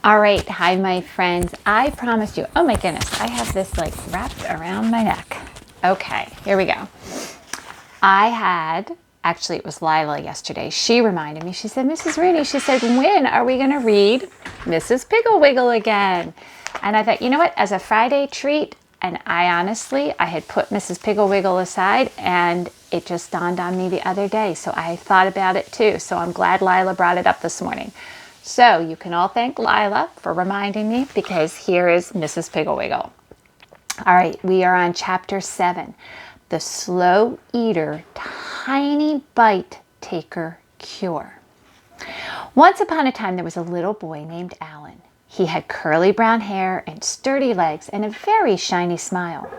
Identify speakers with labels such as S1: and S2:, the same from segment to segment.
S1: All right, hi my friends. I promised you, oh my goodness, I have this like wrapped around my neck. Okay, here we go. Actually it was Lila yesterday. She reminded me, she said, Mrs. Rooney, she said, when are we gonna read Mrs.Piggle Wiggle again? And I thought, you know what, as a Friday treat, and I had put Mrs.Piggle Wiggle aside and it just dawned on me the other day. So I thought about it too. So I'm glad Lila brought it up this morning. So you can all thank Lila for reminding me, because here is Mrs.Piggle Wiggle. All right, we are on chapter 7, the slow eater, tiny bite taker cure. Once upon a time, there was a little boy named Alan. He had curly brown hair and sturdy legs and a very shiny smile.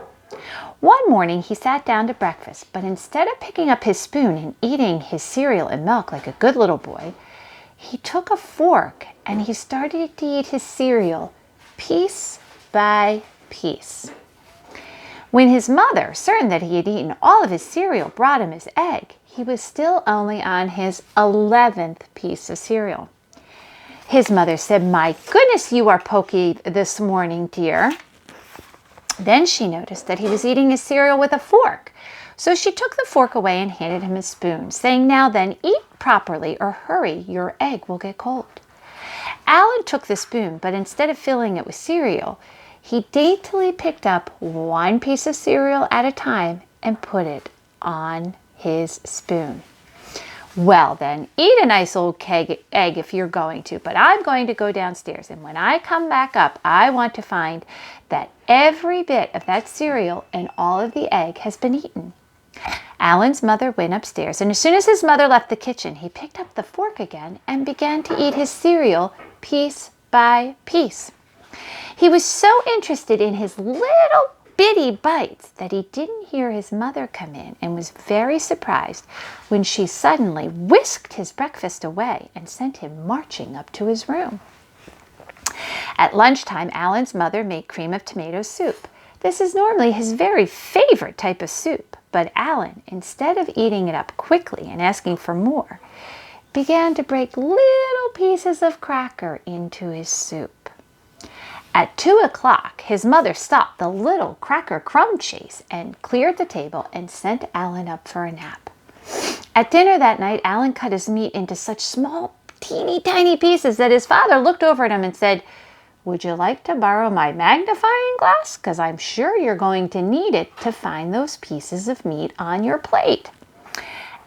S1: One morning, he sat down to breakfast, but instead of picking up his spoon and eating his cereal and milk like a good little boy, he took a fork and he started to eat his cereal piece by piece. When his mother, certain that he had eaten all of his cereal, brought him his egg, he was still only on his 11th piece of cereal. His mother said, "My goodness, you are pokey this morning, dear." Then she noticed that he was eating his cereal with a fork. So she took the fork away and handed him a spoon, saying, "Now then, eat properly or hurry, your egg will get cold." Alan took the spoon, but instead of filling it with cereal, he daintily picked up one piece of cereal at a time and put it on his spoon. "Well then, eat a nice old egg if you're going to, but I'm going to go downstairs, and when I come back up, I want to find that every bit of that cereal and all of the egg has been eaten." Alan's mother went upstairs, and as soon as his mother left the kitchen, he picked up the fork again and began to eat his cereal piece by piece. He was so interested in his little bitty bites that he didn't hear his mother come in, and was very surprised when she suddenly whisked his breakfast away and sent him marching up to his room. At lunchtime, Alan's mother made cream of tomato soup. This is normally his very favorite type of soup, but Alan, instead of eating it up quickly and asking for more, began to break little pieces of cracker into his soup. At 2 o'clock, his mother stopped the little cracker crumb chase and cleared the table and sent Alan up for a nap. At dinner that night, Alan cut his meat into such small, teeny tiny pieces that his father looked over at him and said, "Would you like to borrow my magnifying glass? Because I'm sure you're going to need it to find those pieces of meat on your plate."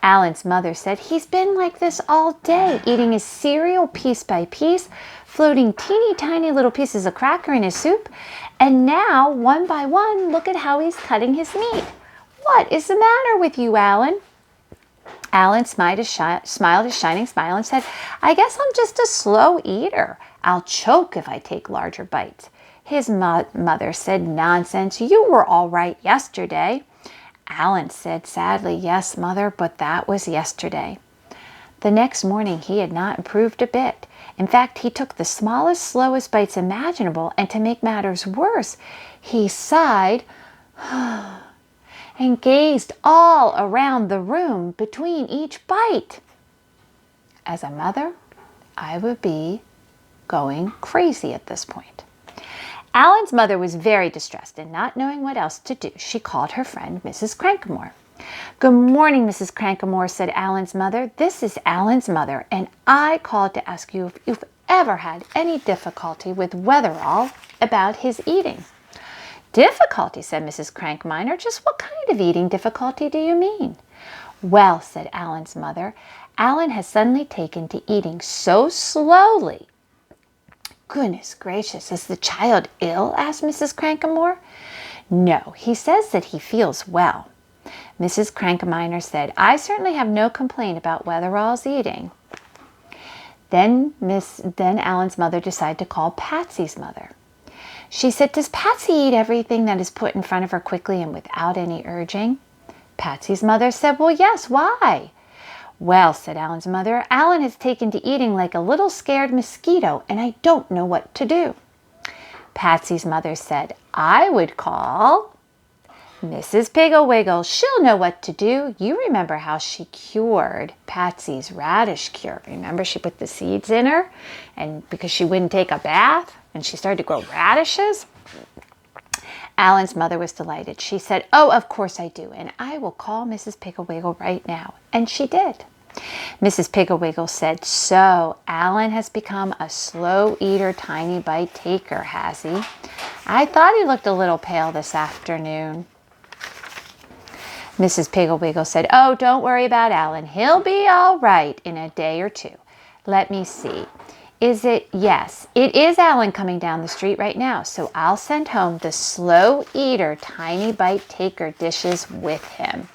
S1: Alan's mother said, "He's been like this all day, eating his cereal piece by piece, floating teeny tiny little pieces of cracker in his soup, and now, one by one, look at how he's cutting his meat. What is the matter with you, Alan?" Alan smiled his shining smile and said, "I guess I'm just a slow eater. I'll choke if I take larger bites." His mother said, "Nonsense, you were all right yesterday." Alan said sadly, "Yes, Mother, but that was yesterday." The next morning he had not improved a bit. In fact, he took the smallest, slowest bites imaginable, and to make matters worse, he sighed and gazed all around the room between each bite. As a mother, I would be going crazy at this point. Alan's mother was very distressed, and not knowing what else to do, she called her friend Mrs. Crankmore. "Good morning, Mrs. Crankmore," said Alan's mother. "This is Alan's mother, and I called to ask you if you've ever had any difficulty with Weatherall about his eating." "Difficulty," said Mrs. Crankminer. "Just what kind of eating difficulty do you mean?" "Well," said Alan's mother, "Alan has suddenly taken to eating so slowly." "Goodness gracious, is the child ill?" asked Mrs. Crankmore. "No, he says that he feels well." Mrs. Crankminer said, "I certainly have no complaint about Weatherall's eating." Then Alan's mother decided to call Patsy's mother. She said, "Does Patsy eat everything that is put in front of her quickly and without any urging?" Patsy's mother said, "Well, yes, why?" "Well," said Alan's mother, "Alan has taken to eating like a little scared mosquito, and I don't know what to do." Patsy's mother said, "I would call Mrs. Piggle Wiggle, she'll know what to do. You remember how she cured Patsy's radish cure. Remember she put the seeds in her and because she wouldn't take a bath and she started to grow radishes? Alan's mother was delighted. She said, "Oh, of course I do, and I will call Mrs. Piggle Wiggle right now." And she did. Mrs. Piggle Wiggle said, "So, Alan has become a slow eater, tiny bite taker, has he? I thought he looked a little pale this afternoon." Mrs. Piggle Wiggle said, "Oh, don't worry about Alan. He'll be all right in a day or two. Let me see. Yes, it is Alan coming down the street right now, so I'll send home the slow eater, tiny bite taker dishes with him.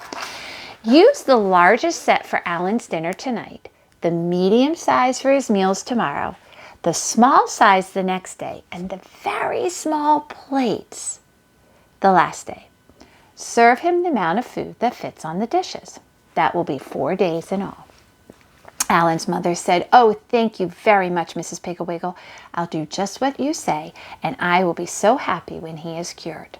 S1: Use the largest set for Alan's dinner tonight, the medium size for his meals tomorrow, the small size the next day, and the very small plates the last day. Serve him the amount of food that fits on the dishes. That will be 4 days in all." Alan's mother said, "Oh, thank you very much, Mrs. Piggle Wiggle. I'll do just what you say, and I will be so happy when he is cured.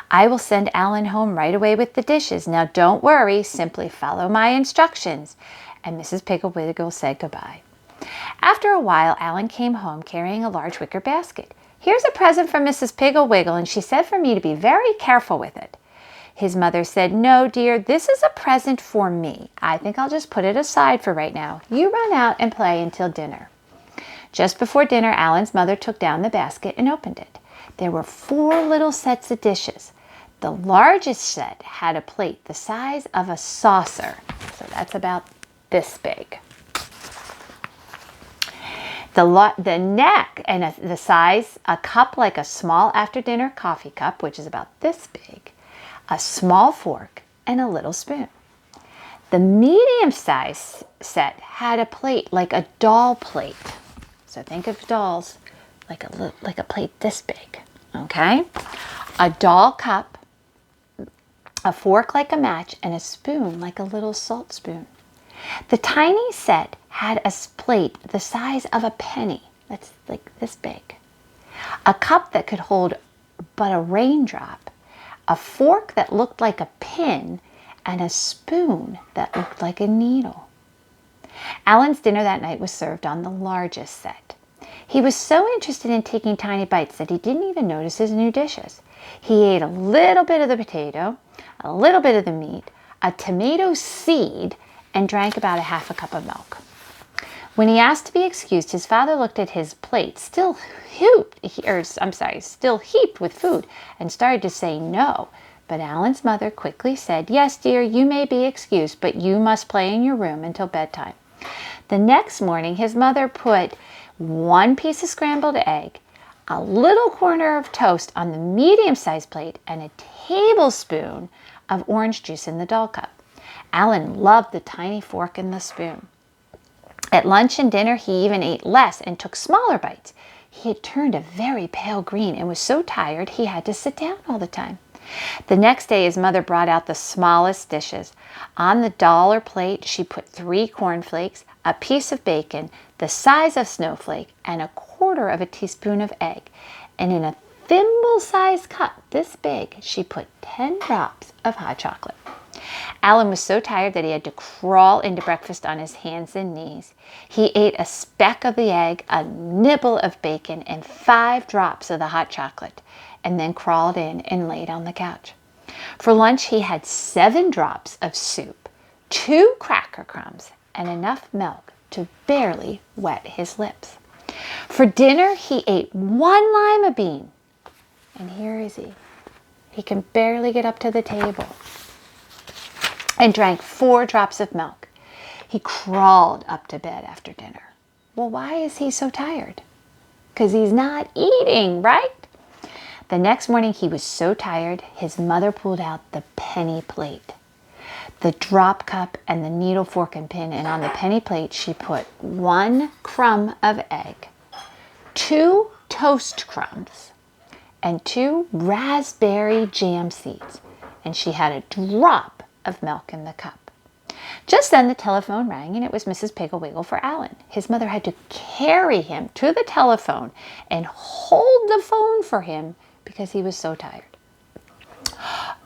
S1: I will send Alan home right away with the dishes. Now don't worry, simply follow my instructions." And Mrs. Piggle Wiggle said goodbye. After a while, Alan came home carrying a large wicker basket. "Here's a present from Mrs. Piggle Wiggle, and she said for me to be very careful with it." His mother said, "No, dear, this is a present for me. I think I'll just put it aside for right now. You run out and play until dinner." Just before dinner, Alan's mother took down the basket and opened it. There were 4 little sets of dishes. The largest set had a plate the size of a saucer. So that's about this big. The neck and the size, a cup like a small after-dinner coffee cup, which is about this big, a small fork, and a little spoon. The medium-sized set had a plate like a doll plate. So think of dolls like a plate this big, okay? A doll cup, a fork like a match, and a spoon like a little salt spoon. The tiny set had a plate the size of a penny. That's like this big. A cup that could hold but a raindrop, a fork that looked like a pin, and a spoon that looked like a needle. Alan's dinner that night was served on the largest set. He was so interested in taking tiny bites that he didn't even notice his new dishes. He ate a little bit of the potato, a little bit of the meat, a tomato seed, and drank about a half a cup of milk. When he asked to be excused, his father looked at his plate, still heaped with food, and started to say no. But Alan's mother quickly said, "Yes, dear, you may be excused, but you must play in your room until bedtime." The next morning, his mother put 1 piece of scrambled egg, a little corner of toast on the medium-sized plate, and a tablespoon of orange juice in the doll cup. Alan loved the tiny fork and the spoon. At lunch and dinner, he even ate less and took smaller bites. He had turned a very pale green and was so tired he had to sit down all the time. The next day, his mother brought out the smallest dishes. On the dollar plate, she put 3 cornflakes, a piece of bacon, the size of snowflake, and a quarter of a teaspoon of egg. And in a thimble-sized cup this big, she put 10 drops of hot chocolate. Alan was so tired that he had to crawl into breakfast on his hands and knees. He ate a speck of the egg, a nibble of bacon, and 5 drops of the hot chocolate, and then crawled in and laid on the couch. For lunch, he had 7 drops of soup, 2 cracker crumbs, and enough milk to barely wet his lips. For dinner, he ate 1 lima bean, and here is he. He can barely get up to the table, and drank 4 drops of milk. He crawled up to bed after dinner. Well, why is he so tired? Because he's not eating, right? The next morning, he was so tired, his mother pulled out the penny plate, the drop cup, and the needle, fork, and pin, and on the penny plate, she put 1 crumb of egg, 2 toast crumbs, and 2 raspberry jam seeds, and she had a drop of milk in the cup. Just then the telephone rang, and it was Mrs. Piggle Wiggle for Alan. His mother had to carry him to the telephone and hold the phone for him because he was so tired.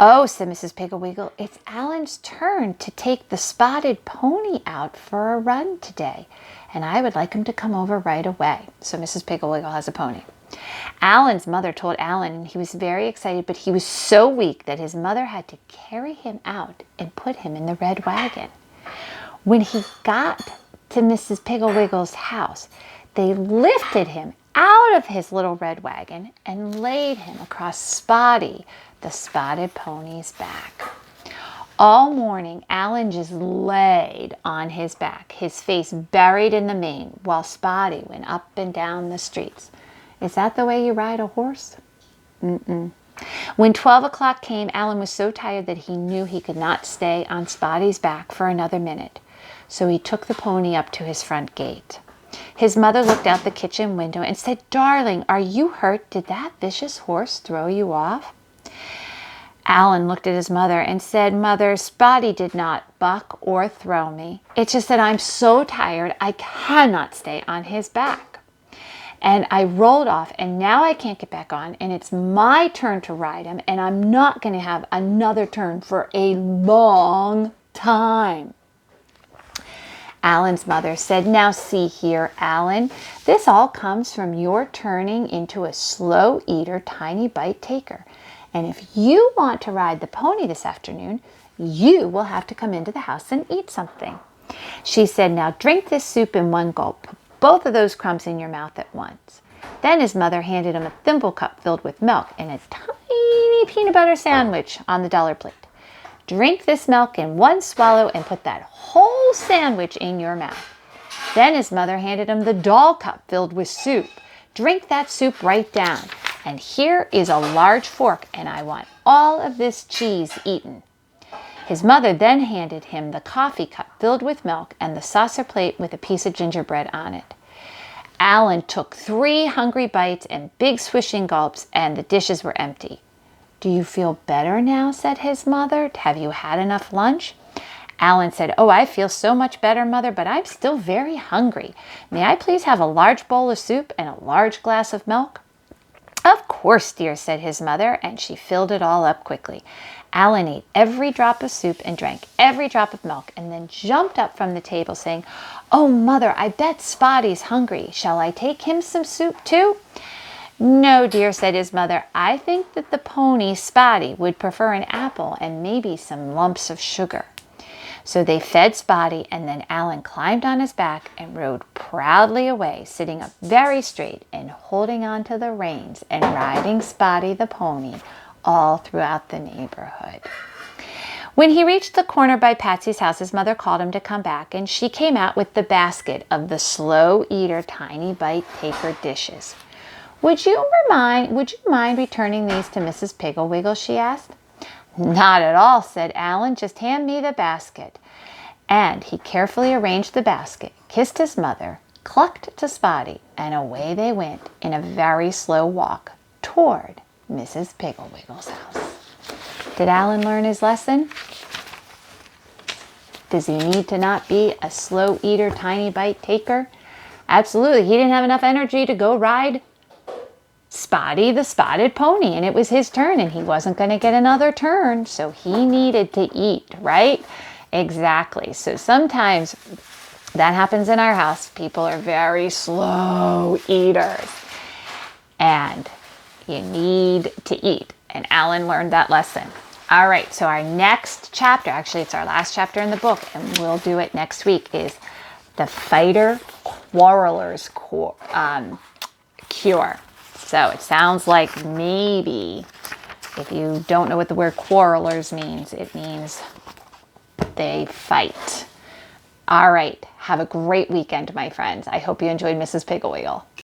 S1: Oh, said Mrs. Piggle Wiggle, it's Alan's turn to take the spotted pony out for a run today, and I would like him to come over right away. So Mrs. Piggle Wiggle has a pony. Alan's mother told Alan, and he was very excited, but he was so weak that his mother had to carry him out and put him in the red wagon. When he got to Mrs. Piggle Wiggle's house, they lifted him out of his little red wagon and laid him across Spotty, the spotted pony's back. All morning, Alan just laid on his back, his face buried in the mane, while Spotty went up and down the streets. Is that the way you ride a horse? Mm-mm. When 12 o'clock came, Alan was so tired that he knew he could not stay on Spotty's back for another minute. So he took the pony up to his front gate. His mother looked out the kitchen window and said, "Darling, are you hurt? Did that vicious horse throw you off?" Alan looked at his mother and said, "Mother, Spotty did not buck or throw me. It's just that I'm so tired I cannot stay on his back. And I rolled off and now I can't get back on and it's my turn to ride him and I'm not going to have another turn for a long time." Alan's mother said, "Now see here, Alan, this all comes from your turning into a slow eater, tiny bite taker. And if you want to ride the pony this afternoon, you will have to come into the house and eat something." She said, "Now drink this soup in one gulp. Put both of those crumbs in your mouth at once." Then his mother handed him a thimble cup filled with milk and a tiny peanut butter sandwich on the dollar plate. "Drink this milk in one swallow and put that whole sandwich in your mouth." Then his mother handed him the doll cup filled with soup. "Drink that soup right down. And here is a large fork, and I want all of this cheese eaten." His mother then handed him the coffee cup filled with milk and the saucer plate with a piece of gingerbread on it. Alan took 3 hungry bites and big swishing gulps, and the dishes were empty. "Do you feel better now?" said his mother. "Have you had enough lunch?" Alan said, "Oh, I feel so much better, Mother, but I'm still very hungry. May I please have a large bowl of soup and a large glass of milk?" "Of course, dear," said his mother, and she filled it all up quickly. Alan ate every drop of soup and drank every drop of milk, and then jumped up from the table saying, "Oh, Mother, I bet Spotty's hungry. Shall I take him some soup too?" "No, dear," said his mother. "I think that the pony, Spotty, would prefer an apple and maybe some lumps of sugar." So they fed Spotty, and then Alan climbed on his back and rode proudly away, sitting up very straight and holding on to the reins and riding Spotty the pony all throughout the neighborhood. When he reached the corner by Patsy's house, his mother called him to come back, and she came out with the basket of the slow eater, tiny bite taker dishes. Would you mind returning these to Mrs. Piggle Wiggle?" she asked. "Not at all," said Alan. "Just hand me the basket." And he carefully arranged the basket, kissed his mother, clucked to Spotty, and away they went in a very slow walk toward Mrs. Piggle Wiggle's house. Did Alan learn his lesson? Does he need to not be a slow eater, tiny bite taker? Absolutely. He didn't have enough energy to go ride Spotty the spotted pony, and it was his turn, and he wasn't going to get another turn, so he needed to eat, right? Exactly. So sometimes that happens in our house. People are very slow eaters, and you need to eat, and Alan learned that lesson. All right, so our next chapter, actually it's our last chapter in the book, and we'll do it next week, is the Fighter Quarreler's Cure. So it sounds like maybe, if you don't know what the word quarrelers means, it means they fight. All right, have a great weekend, my friends. I hope you enjoyed Mrs. Piggle Wiggle.